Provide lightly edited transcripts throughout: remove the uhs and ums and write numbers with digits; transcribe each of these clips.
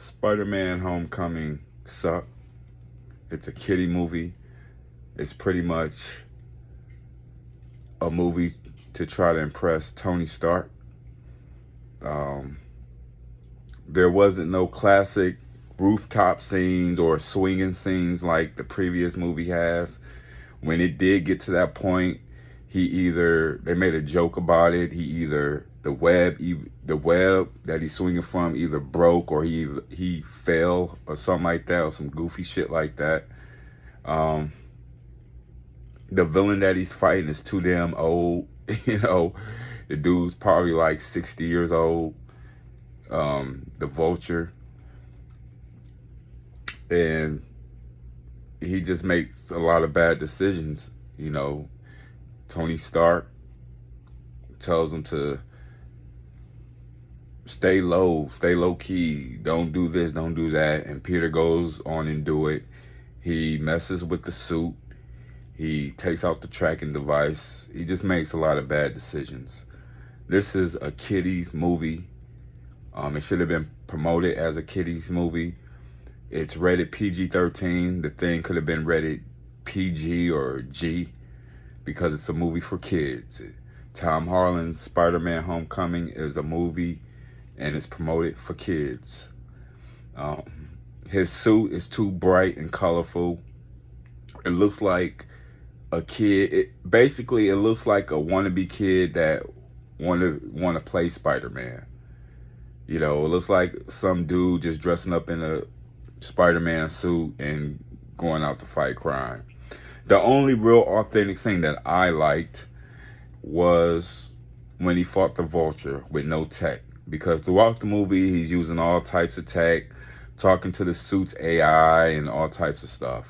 Spider-Man Homecoming sucked. It's a kiddie movie. It's pretty much a movie to try to impress Tony Stark. Um, there wasn't no classic rooftop scenes or swinging scenes like the previous movie has. When it did get to that point, they made a joke about it. The web that he's swinging from either broke or he fell or something like that, or some goofy shit like that. Um, the villain that he's fighting is too damn old. You know, the dude's probably like 60 years old. The Vulture, and he just makes a lot of bad decisions. You know, Tony Stark tells him to stay low key, don't do this, don't do that, and Peter goes on and do it. He messes with the suit. He takes out the tracking device. He just makes a lot of bad decisions. This is a kiddies movie. It should have been promoted as a kiddies movie. It's rated PG-13. The thing could have been rated PG or G because it's a movie for kids. Tom Holland's Spider-Man Homecoming is a movie and it's promoted for kids. His suit is too bright and colorful. It looks like a kid. It looks like a wannabe kid that want to play Spider-Man. You know, it looks like some dude just dressing up in a Spider-Man suit and going out to fight crime. The only real authentic scene that I liked was when he fought the Vulture with no tech. Because throughout the movie, he's using all types of tech, talking to the suit's AI and all types of stuff.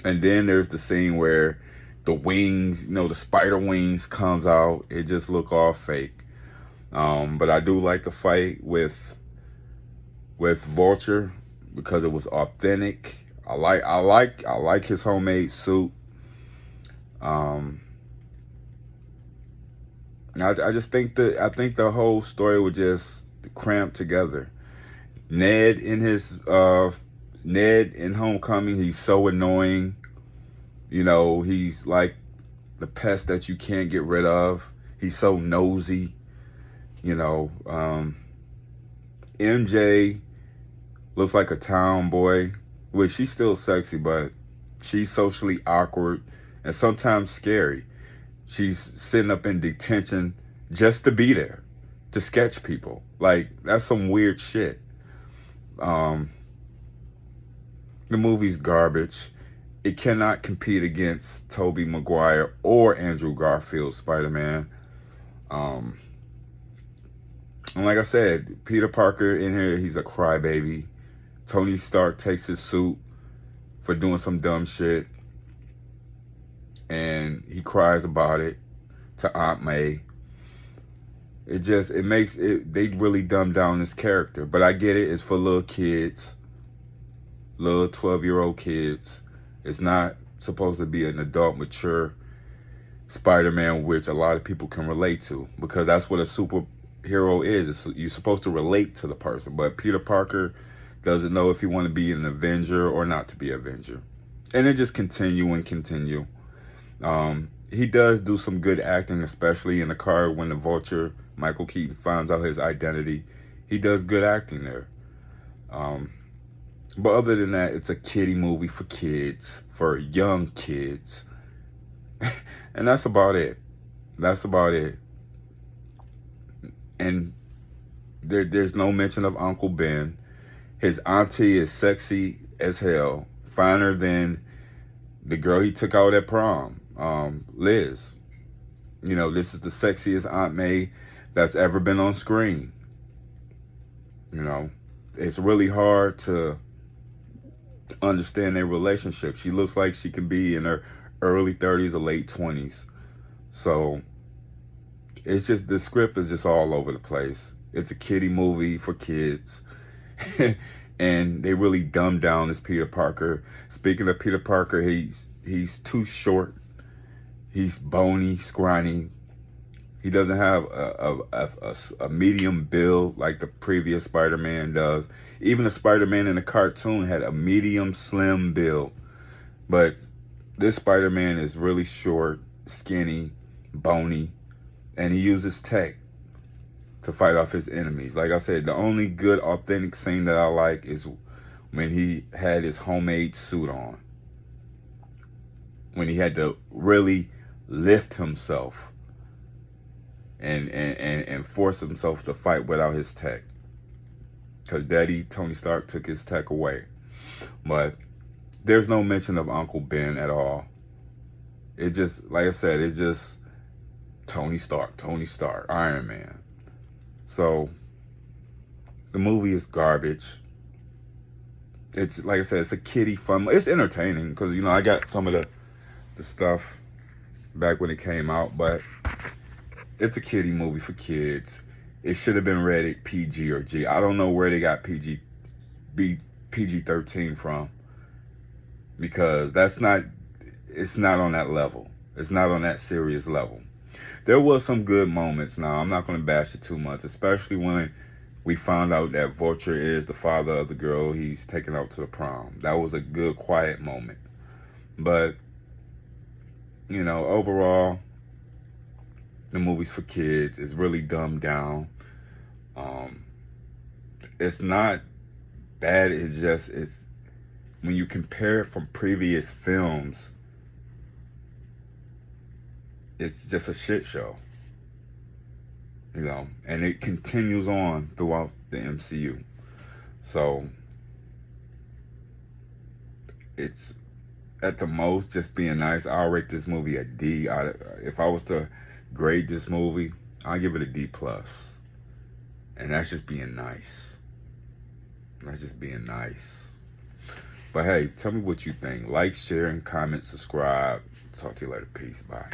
And then there's the scene where the wings, the spider wings comes out. It just look all fake. But I do like the fight with Vulture because it was authentic. I like his homemade suit. I just think the whole story would just cramp together. Ned in Homecoming, he's so annoying. You know, he's like the pest that you can't get rid of. He's so nosy. You know, MJ looks like a tomboy, which she's still sexy, but she's socially awkward and sometimes scary. She's sitting up in detention just to be there, to sketch people. Like, that's some weird shit. The movie's garbage. It cannot compete against Tobey Maguire or Andrew Garfield's Spider-Man. And like I said, Peter Parker in here, he's a crybaby. Tony Stark takes his suit for doing some dumb shit, and he cries about it to Aunt May. They really dumb down this character. But I get it, it's for little kids, little 12-year-old kids. It's not supposed to be an adult, mature Spider-Man, which a lot of people can relate to, because that's what a superhero is. You're supposed to relate to the person. But Peter Parker doesn't know if he want to be an Avenger or not to be an Avenger. And it just continue. He does do some good acting, especially in the car when the Vulture, Michael Keaton, finds out his identity. He does good acting there. But other than that, it's a kiddie movie for kids, for young kids. And that's about it. And there's no mention of Uncle Ben. His auntie is sexy as hell, finer than the girl he took out at prom, Liz. You know, this is the sexiest Aunt May that's ever been on screen. You know, it's really hard to understand their relationship. She looks like she can be in her early 30s or late 20s. So it's just, the script is just all over the place. It's a kiddie movie for kids. And they really dumbed down this Peter Parker. Speaking of Peter Parker, he's too short. He's bony, scrawny. He doesn't have a medium build like the previous Spider-Man does. Even the Spider-Man in the cartoon had a medium slim build. But this Spider-Man is really short, skinny, bony, and he uses tech to fight off his enemies. Like I said, the only good authentic scene that I like is when he had his homemade suit on. When he had to really lift himself and force himself to fight without his tech. Because Daddy Tony Stark took his tech away. But there's no mention of Uncle Ben at all. It just, like I said, it's just Tony Stark, Iron Man. So the movie is garbage. It's, like I said, it's a kiddie fun. It's entertaining because, you know, I got some of the stuff back when it came out, but it's a kiddie movie for kids. It should have been rated PG or G. I don't know where they got PG-13 from, because it's not on that level. It's not on that serious level. There was some good moments. Now, I'm not going to bash it too much, especially when we found out that Vulture is the father of the girl he's taken out to the prom. That was a good, quiet moment. But, you know, overall, the movie's for kids. It's really dumbed down. It's not bad. It's when you compare it from previous films, it's just a shit show. You know, and it continues on throughout the MCU. So it's at the most just being nice. I'll rate this movie a D. If I was to grade this movie, I'll give it a D+. And that's just being nice. That's just being nice. But hey, tell me what you think. Like, share, and comment, subscribe. Talk to you later. Peace. Bye.